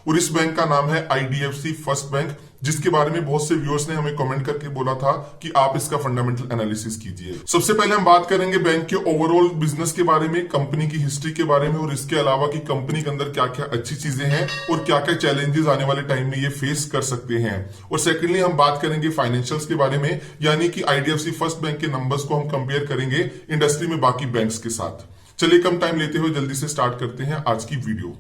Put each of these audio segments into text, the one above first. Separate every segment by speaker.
Speaker 1: और इस बैंक का नाम है आईडीएफसी फर्स्ट बैंक, जिसके बारे में बहुत से व्यूअर्स ने हमें कमेंट करके बोला था कि आप इसका फंडामेंटल एनालिसिस कीजिए। सबसे पहले हम बात करेंगे बैंक के ओवरऑल बिजनेस के बारे में, कंपनी की हिस्ट्री के बारे में और इसके अलावा कि कंपनी के अंदर क्या क्या अच्छी चीजें हैं और क्या क्या चैलेंजेस आने वाले टाइम में ये फेस कर सकते हैं। और सेकेंडली हम बात करेंगे फाइनेंशियल्स के बारे में, यानी कि आईडीएफसी फर्स्ट बैंक के नंबर्स को हम कंपेयर करेंगे इंडस्ट्री में बाकी बैंक्स के साथ। चलिए कम टाइम लेते हुए जल्दी से स्टार्ट करते हैं आज की वीडियो।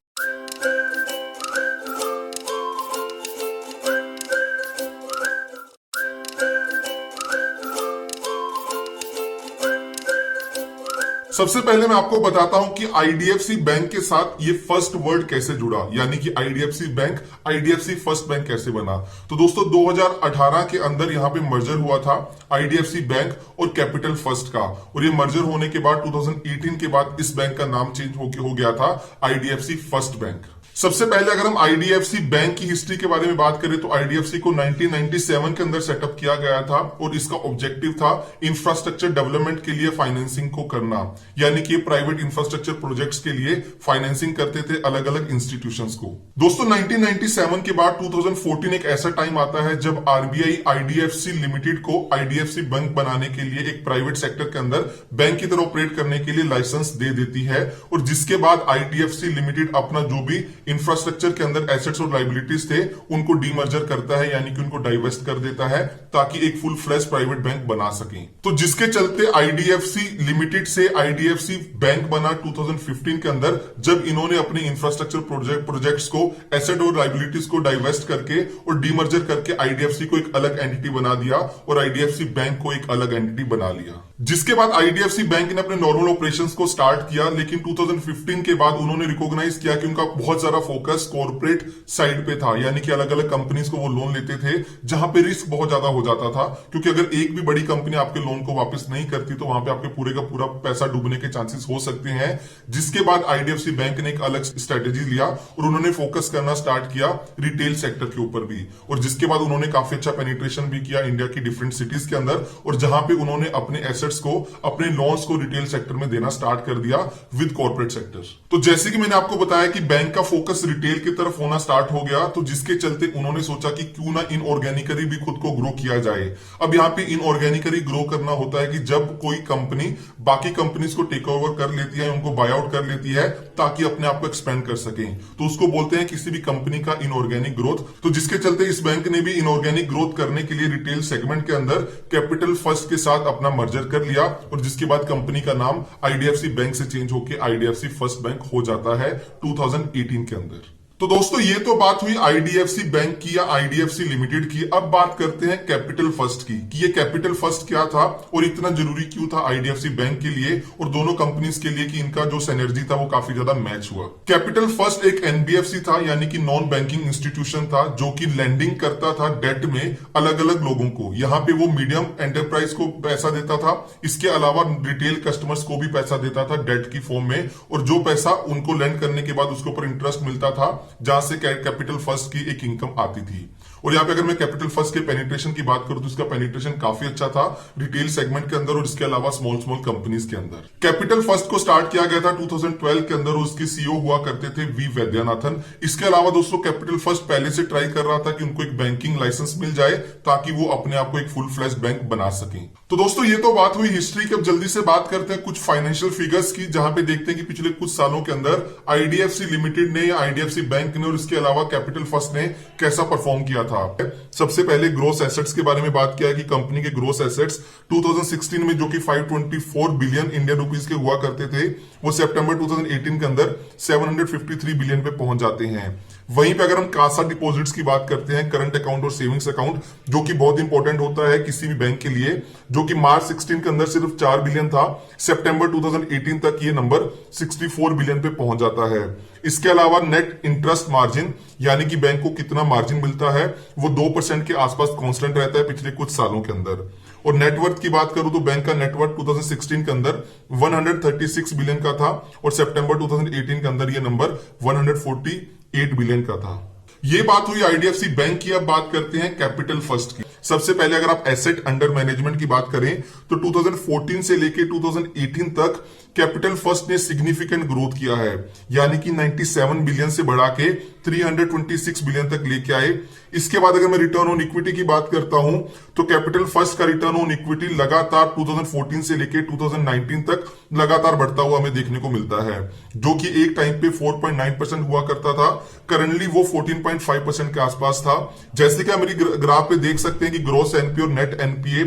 Speaker 1: सबसे पहले मैं आपको बताता हूं कि आईडीएफसी बैंक के साथ ये फर्स्ट वर्ड कैसे जुड़ा, यानी कि IDFC bank IDFC first bank कैसे बना। तो दोस्तों 2018 के अंदर यहां पे मर्जर हुआ था आईडीएफसी बैंक और कैपिटल फर्स्ट का, और ये मर्जर होने के बाद 2018 के बाद इस बैंक का नाम चेंज हो गया था आईडीएफसी फर्स्ट बैंक। सबसे पहले अगर हम आईडीएफसी बैंक की हिस्ट्री के बारे में बात करें तो आईडीएफसी को 1997 के अंदर सेटअप किया गया था और इसका ऑब्जेक्टिव था इंफ्रास्ट्रक्चर डेवलपमेंट के लिए फाइनेंसिंग को करना, यानी कि प्राइवेट इंफ्रास्ट्रक्चर प्रोजेक्ट्स के लिए फाइनेंसिंग करते थे अलग अलग इंस्टीट्यूशंस को। दोस्तों 1997 के बाद 2014 एक ऐसा टाइम आता है जब आरबीआई आईडीएफसी लिमिटेड को आईडीएफसी बैंक बनाने के लिए एक प्राइवेट सेक्टर के अंदर बैंक की तरह ऑपरेट करने के लिए लाइसेंस दे देती है, और जिसके बाद आईडीएफसी लिमिटेड अपना जो भी इंफ्रास्ट्रक्चर के अंदर एसेट्स और लाइबिलिटीज थे उनको डीमर्जर करता है, यानी कि उनको डाइवेस्ट कर देता है ताकि एक फुल फ्लैश प्राइवेट बैंक बना सके। तो जिसके चलते आईडीएफसी लिमिटेड से आईडीएफसी बैंक बना 2015 के अंदर, जब इन्होंने अपने इंफ्रास्ट्रक्चर प्रोजेक्ट्स को एसेट और लाइबिलिटीज को डाइवेस्ट करके और डीमर्जर करके आईडीएफसी को एक अलग एंटिटी बना दिया और आईडीएफसी बैंक को एक अलग एंटिटी बना लिया। जिसके बाद आईडीएफसी बैंक ने अपने नॉर्मल ऑपरेशंस को स्टार्ट किया, लेकिन 2015 के बाद उन्होंने रिकॉग्नाइज किया कि उनका बहुत ज्यादा फोकस कॉर्पोरेट साइड पे था, यानी कि अलग अलग कंपनीज को वो लोन लेते थे जहां पे रिस्क बहुत ज्यादा हो जाता था, क्योंकि अगर एक भी बड़ी कंपनी आपके लोन को वापस नहीं करती तो वहां पे आपके पूरे का पूरा पैसा डूबने के चांसेस हो सकते हैं। जिसके बाद आईडीएफसी बैंक ने एक अलग स्ट्रेटेजी लिया और उन्होंने फोकस करना स्टार्ट किया रिटेल सेक्टर के ऊपर भी, और जिसके बाद उन्होंने काफी अच्छा पेनिट्रेशन भी किया इंडिया की डिफरेंट सिटीज के अंदर, और जहां पे उन्होंने अपने एसेट्स को, अपने लोन्स को रिटेल सेक्टर में देना स्टार्ट कर दिया विद कॉर्पोरेट सेक्टर। तो जैसे कि मैंने आपको बताया कि बैंक का फोकस रिटेल की तरफ होना स्टार्ट हो गया, तो जिसके चलते उन्होंने सोचा कि क्यों ना इनऑर्गेनिकली भी खुद को ग्रो किया जाए। अब यहाँ पे इनऑर्गेनिकली ग्रो करना होता है कि जब कोई कंपनी बाकी कंपनीज को टेक ओवर कर लेती है, उनको बाय आउट कर लेती है ताकि अपने आप को एक्सपेंड कर सके, तो उसको बोलते हैं किसी भी कंपनी का इनऑर्गेनिक ग्रोथ। तो जिसके चलते इस बैंक ने भी इनऑर्गेनिक ग्रोथ करने के लिए रिटेल सेगमेंट के अंदर कैपिटल फर्स्ट के साथ अपना मर्जर कर लिया, और जिसके बाद कंपनी का नाम आईडीएफसी बैंक से चेंज होकर आईडीएफसी फर्स्ट बैंक हो जाता है 2018 के अंदर। तो दोस्तों ये तो बात हुई आईडीएफसी बैंक की या आईडीएफसी लिमिटेड की। अब बात करते हैं कैपिटल फर्स्ट की कि ये कैपिटल फर्स्ट क्या था और इतना जरूरी क्यों था आईडीएफसी बैंक के लिए और दोनों कंपनीज के लिए, कि इनका जो सिनर्जी था वो काफी ज्यादा मैच हुआ। कैपिटल फर्स्ट एक एनबीएफसी था, यानी कि नॉन बैंकिंग इंस्टीट्यूशन था, जो कि लेंडिंग करता था डेट में अलग अलग लोगों को। यहाँ पे वो मीडियम एंटरप्राइज को पैसा देता था, इसके अलावा रिटेल कस्टमर्स को भी पैसा देता था डेट की फॉर्म में, और जो पैसा उनको लेंड करने के बाद उसके ऊपर इंटरेस्ट मिलता था, जहां से कैपिटल फर्स्ट की एक इनकम आती थी। और यहाँ पे अगर मैं कैपिटल फर्स्ट के पेनिट्रेशन की बात करूं तो इसका पेनिट्रेशन काफी अच्छा था रिटेल सेगमेंट के अंदर और इसके अलावा स्मॉल कंपनीज के अंदर। कैपिटल फर्स्ट को स्टार्ट किया गया था 2012 के अंदर, उसके सीईओ हुआ करते थे वी वैद्यनाथन। इसके अलावा दोस्तों कैपिटल फर्स्ट पहले से ट्राई कर रहा था कि उनको एक बैंकिंग लाइसेंस मिल जाए ताकि वो अपने आप को एक फुल फ्लैश बैंक बना सके। तो दोस्तों ये तो बात हुई हिस्ट्री की। अब जल्दी से बात करते हैं कुछ फाइनेंशियल फिगर्स की, जहां पे देखते हैं कि पिछले कुछ सालों के अंदर आईडीएफसी लिमिटेड ने या आईडीएफसी बैंक ने और इसके अलावा कैपिटल फर्स्ट ने कैसा परफॉर्म किया था। सबसे पहले ग्रोस एसेट्स के बारे में बात किया कि कंपनी के ग्रोस एसेट्स 2016 में जो कि 524 बिलियन इंडियन रुपीस के हुआ करते थे, वो सितंबर 2018 के अंदर 753 बिलियन पे पहुंच जाते हैं। वहीं पे अगर हम कासा डिपॉजिट्स की बात करते हैं, करंट अकाउंट और सेविंग्स अकाउंट, जो कि बहुत इंपॉर्टेंट होता है किसी भी बैंक के लिए, जो कि मार्च 16 के अंदर सिर्फ 4 बिलियन था, सितंबर 2018 तक ये नंबर 64 बिलियन पे पहुंच जाता है। इसके अलावा नेट इंटरेस्ट मार्जिन, यानी कि बैंक को कितना मार्जिन मिलता है, वो 2% के आसपास कांस्टेंट रहता है पिछले कुछ सालों के अंदर। और नेटवर्थ की बात करूं तो बैंक का नेटवर्थ 2016 के अंदर 136 बिलियन का था और सितंबर 2018 के अंदर ये नंबर 148 बिलियन का था। ये बात हुई आईडीएफसी बैंक की। अब बात करते हैं कैपिटल फर्स्ट की। सबसे पहले अगर आप एसेट अंडर मैनेजमेंट की बात करें तो 2014 से लेके 2018 तक कैपिटल फर्स्ट ने सिग्निफिकेंट ग्रोथ किया है, यानी कि 97 बिलियन से बढ़ा के 326 बिलियन तक लेके आए। इसके बाद अगर मैं रिटर्न ऑन इक्विटी की बात करता हूं तो कैपिटल फर्स्ट का रिटर्न ऑन इक्विटी लगातार 2014 से लेके 2019 तक लगातार बढ़ता हुआ हमें देखने को मिलता है, जो कि एक टाइम पे 4.9% हुआ करता था। करंटली वो 14.5% के आसपास था। जैसे कि आप मेरी ग्राफ पे देख सकते हैं कि ग्रॉस एनपीए और नेट एनपीए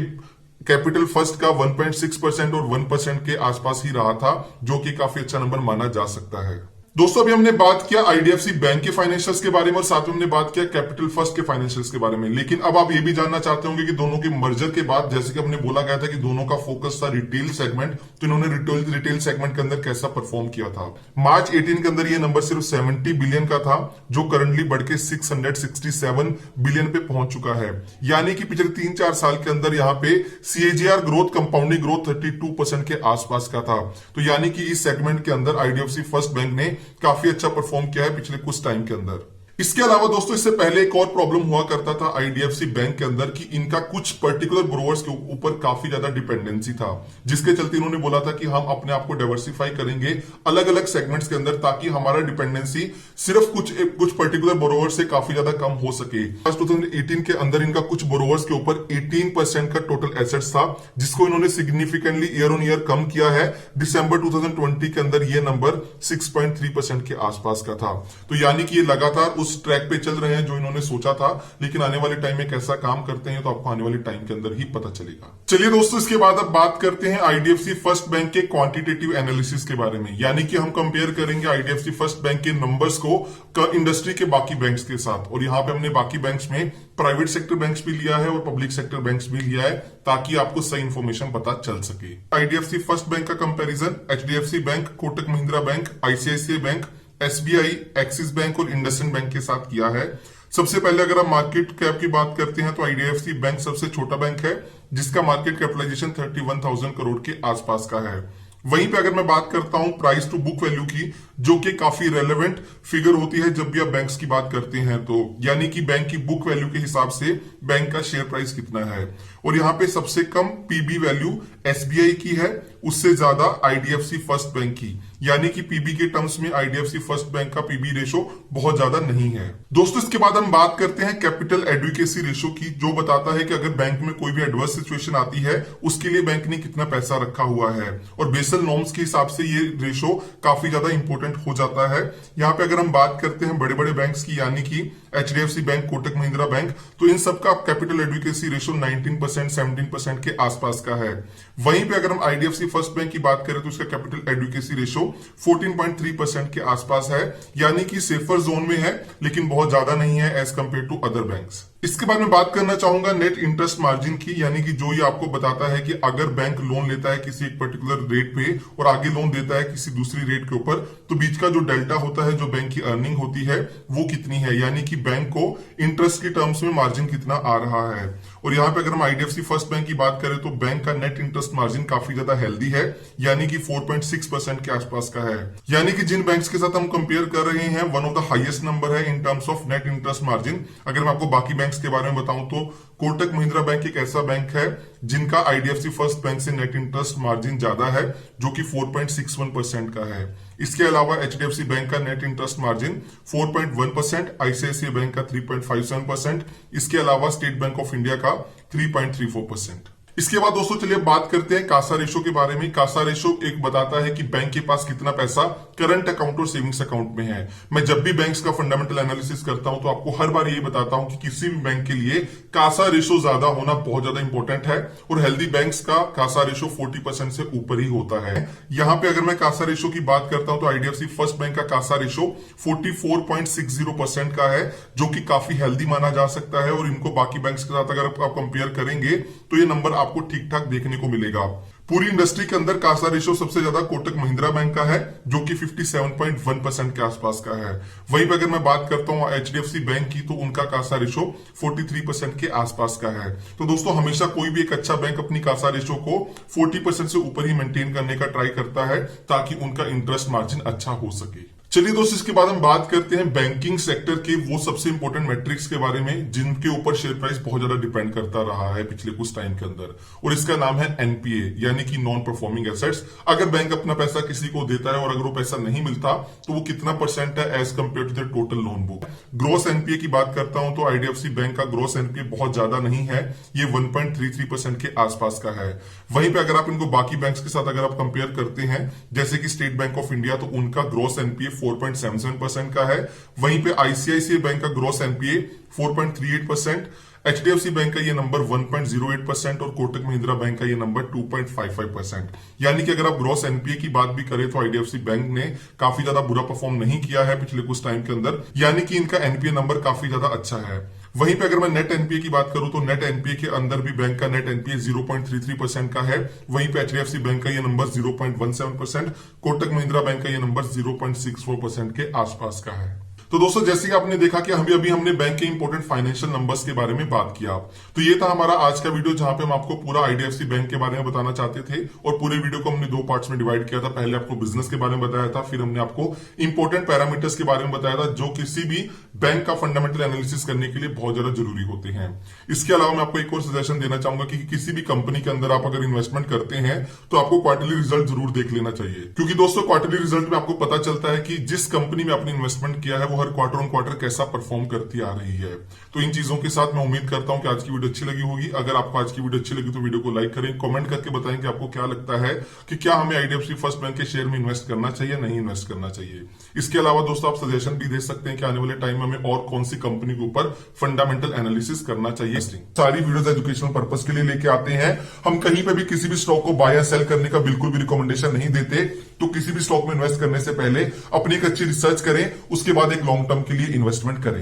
Speaker 1: कैपिटल फर्स्ट का 1.6% और 1% के आसपास ही रहा था, जो कि काफी अच्छा नंबर माना जा सकता है। दोस्तों अभी हमने बात किया आईडीएफसी बैंक के फाइनेंशियल्स के बारे में और साथ में हमने बात किया कैपिटल फर्स्ट के फाइनेंशियल्स के बारे में, लेकिन अब आप ये भी जानना चाहते होंगे कि दोनों के मर्जर के बाद, जैसे कि हमने बोला गया था कि दोनों का फोकस था रिटेल सेगमेंट, तो इन्होंने रिटेल सेगमेंट के अंदर कैसा परफॉर्म किया था। मार्च 18 के अंदर ये नंबर सिर्फ 70 बिलियन का था, जो करंटली बढ़ के 667 बिलियन पे पहुंच चुका है, यानी कि पिछले 3-4 साल के अंदर यहाँ पे सीएजीआर ग्रोथ, कंपाउंडिंग ग्रोथ 32% के आसपास का था। तो यानी कि इस सेगमेंट के अंदर आईडीएफसी फर्स्ट बैंक ने काफी अच्छा परफॉर्म किया है पिछले कुछ टाइम के अंदर। इसके अलावा दोस्तों इससे पहले एक और प्रॉब्लम हुआ करता था आईडीएफसी बैंक के अंदर कि इनका कुछ पर्टिकुलर ब्रोवर्स के ऊपर काफी ज्यादा डिपेंडेंसी था, जिसके चलते इन्होंने बोला था कि हम अपने आप को डाइवर्सिफाई करेंगे अलग अलग सेगमेंट्स के अंदर, ताकि हमारा डिपेंडेंसी सिर्फ कुछ पर्टिकुलर ब्रोवर से काफी ज्यादा कम हो सके। 2018 के अंदर इनका कुछ ब्रोवर्स के ऊपर 18% का टोटल एसेट्स था, जिसको इन्होंने सिग्निफिकेंटली ईयर ऑन ईयर कम किया है। दिसंबर 2020 के अंदर ये नंबर 6.3% के आसपास का था। तो यानी कि ये लगातार उस ट्रैक पे चल रहे हैं जो इन्होंने सोचा था, लेकिन आने वाले टाइम में कैसा काम करते हैं तो आपको आने वाले टाइम के अंदर ही पता चलेगा। चलिए दोस्तों इसके बाद अब बात करते हैं आईडीएफसी फर्स्ट बैंक के क्वांटिटेटिव एनालिसिस के बारे में, यानी कि हम कंपेयर करेंगे आईडीएफसी फर्स्ट बैंक के नंबर्स को इंडस्ट्री के बाकी बैंक्स के साथ। और यहाँ पे हमने बाकी बैंक्स में प्राइवेट सेक्टर बैंक्स भी लिया है और पब्लिक सेक्टर बैंक्स भी लिया है, ताकि आपको सही इंफॉर्मेशन पता चल सके। आईडीएफसी फर्स्ट बैंक का comparison HDFC bank, Kotak Mahindra bank, ICICI bank, SBI, axis bank और इंडसइंड बैंक के साथ किया है। सबसे पहले अगर आप मार्केट कैप की बात करते हैं तो आईडीएफसी बैंक सबसे छोटा बैंक है, जिसका मार्केट कैपिटलाइजेशन 31,000 करोड़ के आसपास का है। वहीं पे अगर मैं बात करता हूं प्राइस टू बुक वैल्यू की, जो कि काफी रेलेवेंट फिगर होती है जब भी आप बैंक्स की बात करते हैं, तो यानी कि बैंक की बुक वैल्यू के हिसाब से बैंक का शेयर प्राइस कितना है। और यहाँ पे सबसे कम पीबी वैल्यू एसबीआई की है, उससे ज्यादा आईडीएफसी फर्स्ट बैंक की, यानी कि पीबी के टर्म्स में आईडीएफसी फर्स्ट बैंक का पीबी रेशो बहुत ज्यादा नहीं है। दोस्तों इसके बाद हम बात करते हैं कैपिटल एडुकेसी रेशो की, जो बताता है कि अगर बैंक में कोई भी एडवर्स सिचुएशन आती है उसके लिए बैंक ने कितना पैसा रखा हुआ है। और बेसल नॉर्म्स के हिसाब से ये रेशो काफी ज्यादा इंपॉर्टेंट हो जाता है। यहाँ पे अगर हम बात करते हैं बड़े बड़े बैंक्स की, यानी कि HDFC bank, Kotak Mahindra bank, तो इन सबका कैपिटल एडुकेसी रेशो 19%, 17% के आसपास का है। वहीं पे अगर हम आईडीएफसी फर्स्ट बैंक की बात करें तो उसका कैपिटल एडुकेसी रेशो 14.3% के आसपास है, यानी कि सेफर जोन में है, लेकिन बहुत ज्यादा नहीं है as compare to other banks. इसके बाद मैं बात करना चाहूंगा नेट इंटरेस्ट मार्जिन की, यानी कि जो ये आपको बताता है कि अगर बैंक लोन लेता है किसी एक पर्टिकुलर रेट पे और आगे लोन देता है किसी दूसरी रेट के ऊपर, तो बीच का जो डेल्टा होता है, जो बैंक की अर्निंग होती है, वो कितनी है, यानी कि बैंक को इंटरेस्ट के टर्म्स में मार्जिन कितना आ रहा है। और यहाँ पे अगर हम आईडीएफसी फर्स्ट बैंक की बात करें तो बैंक का नेट इंटरेस्ट मार्जिन काफी ज्यादा हेल्दी है, यानी कि 4.6% के आसपास का है। यानी कि जिन बैंक्स के साथ हम कंपेयर कर रहे हैं, one of the highest number है in terms of net interest margin. अगर मैं आपको बाकी बैंक्स के बारे में बताऊं तो कोटक महिंद्रा बैंक एक ऐसा बैंक है जिनका आईडीएफसी फर्स्ट बैंक से नेट इंटरेस्ट मार्जिन ज्यादा है, जो कि 4.61% का है। इसके अलावा एचडीएफसी बैंक का net interest margin 4.1%, ICICI bank का 3.57%, इसके अलावा स्टेट बैंक ऑफ इंडिया का 3.34%। इसके बाद दोस्तों चलिए बात करते हैं कासा रेशो के बारे में। कासा रेशो एक बताता है कि बैंक के पास कितना पैसा करंट अकाउंट और सेविंग्स अकाउंट में है। मैं जब भी बैंक्स का फंडामेंटल एनालिसिस करता हूं तो आपको हर बार ये बताता हूं कि किसी भी बैंक के लिए कासा रेशो ज्यादा होना बहुत ज्यादा इंपॉर्टेंट है, और हेल्दी बैंक्स का कासा रेशो 40% से ऊपर ही होता है। यहां पे अगर मैं कासा रेशो की बात करता हूं तो आईडीएफसी फर्स्ट बैंक का कासा रेशो 44.60% का है, जो कि काफी हेल्दी माना जा सकता है। और इनको बाकी बैंक्स के साथ अगर आप कंपेयर करेंगे तो ये नंबर आपको ठीक ठाक देखने को मिलेगा। पूरी इंडस्ट्री के अंदर कासा रेशो सबसे ज्यादा कोटक महिंद्रा बैंक का है, जो कि 57.1% के आसपास का है। वहीं पर अगर मैं बात करता हूं एचडीएफसी बैंक की, तो उनका कासा रेशो 43% के आसपास का है। तो दोस्तों हमेशा कोई भी एक अच्छा बैंक अपनी कासा रेशो को 40% से ऊपर ही मेंटेन करने का ट्राई करता है, ताकि उनका इंटरेस्ट मार्जिन अच्छा हो सके। चलिए दोस्तों, इसके बाद हम बात करते हैं बैंकिंग सेक्टर के वो सबसे इंपॉर्टेंट मैट्रिक्स के बारे में जिनके ऊपर शेयर प्राइस बहुत ज्यादा डिपेंड करता रहा है पिछले कुछ टाइम के अंदर, और इसका नाम है एनपीए यानी कि नॉन परफॉर्मिंग एसेट्स। अगर बैंक अपना पैसा किसी को देता है और अगर वो पैसा नहीं मिलता तो वो कितना परसेंट है as compare to the total loan book. Gross NPA की बात करता हूं तो आईडीएफसी बैंक का ग्रोस एनपीए बहुत ज्यादा नहीं है, ये 1.33% के आसपास का है। वहीं पे अगर आप इनको बाकी बैंक्स के साथ अगर आप कंपेयर करते हैं जैसे कि स्टेट बैंक ऑफ इंडिया, तो उनका ग्रोस एनपीए 4.77% का है। वहीं पे आईसीआईसीआई बैंक का ग्रोस एनपीए 4.38%, एचडीएफसी बैंक का ये नंबर 1.08% और कोटक महिंद्रा बैंक का ये नंबर 2.55%। यानी कि अगर आप ग्रोस एनपीए की बात भी करें तो आईडीएफसी बैंक ने काफी ज्यादा बुरा परफॉर्म नहीं किया है पिछले कुछ टाइम के अंदर, यानी कि इनका एनपीए नंबर काफी ज्यादा अच्छा है। वहीं पे अगर मैं नेट एनपीए की बात करूं तो नेट एनपीए के अंदर भी बैंक का नेट एनपीए 0.33% का है। वहीं पे एचडीएफसी बैंक का ये नंबर 0.17%, कोटक महिंद्रा बैंक का ये नंबर 0.64% के आसपास का है। तो दोस्तों, जैसे कि आपने देखा कि अभी हमने बैंक के इंपॉर्टेंट फाइनेंशियल नंबर्स के बारे में बात किया, तो ये था हमारा आज का वीडियो जहां पे हम आपको पूरा आईडीएफसी बैंक के बारे में बताना चाहते थे और पूरे वीडियो को हमने दो पार्ट्स में डिवाइड किया था। पहले आपको बिजनेस के बारे में बताया था, फिर हमने आपको इंपॉर्टेंट पैरामीटर्स के बारे में बताया था जो किसी भी बैंक का फंडामेंटल एनालिसिस करने के लिए बहुत ज्यादा जरूरी होते हैं। इसके अलावा मैं आपको एक और सजेशन देना चाहूंगा कि किसी भी कंपनी के अंदर आप अगर इन्वेस्टमेंट करते हैं तो आपको क्वार्टरली रिजल्ट जरूर देख लेना चाहिए, क्योंकि दोस्तों क्वार्टरली रिजल्ट में आपको पता चलता है कि जिस कंपनी में आपने इन्वेस्टमेंट किया है वो हर क्वार्टर ऑन क्वार्टर कैसा परफॉर्म करती आ रही है। तो इन चीजों के साथ मैं उम्मीद करता हूं कि आज की वीडियो अच्छी लगी होगी। अगर आपको आज की वीडियो अच्छी लगी तो वीडियो को लाइक करें, कमेंट करके बताएं कि आपको क्या लगता है कि क्या हमें आईडीएफसी फर्स्ट बैंक के शेयर में इन्वेस्ट करना चाहिए, नहीं इन्वेस्ट करना चाहिए। इसके अलावा दोस्तों आप सजेशन भी दे सकते हैं कि आने वाले टाइम में हमें और कौन सी कंपनी के ऊपर फंडामेंटल एनालिसिस करना चाहिए। सारी वीडियोस एजुकेशनल पर्पस के लिए लेके आते हैं। हम कहीं पे भी किसी भी स्टॉक को बाय या सेल करने का बिल्कुल भी रिकमेंडेशन नहीं देते। तो किसी भी स्टॉक में इन्वेस्ट करने से पहले अपनी एक अच्छी रिसर्च करें, उसके बाद एक लॉन्ग टर्म के लिए इन्वेस्टमेंट करें।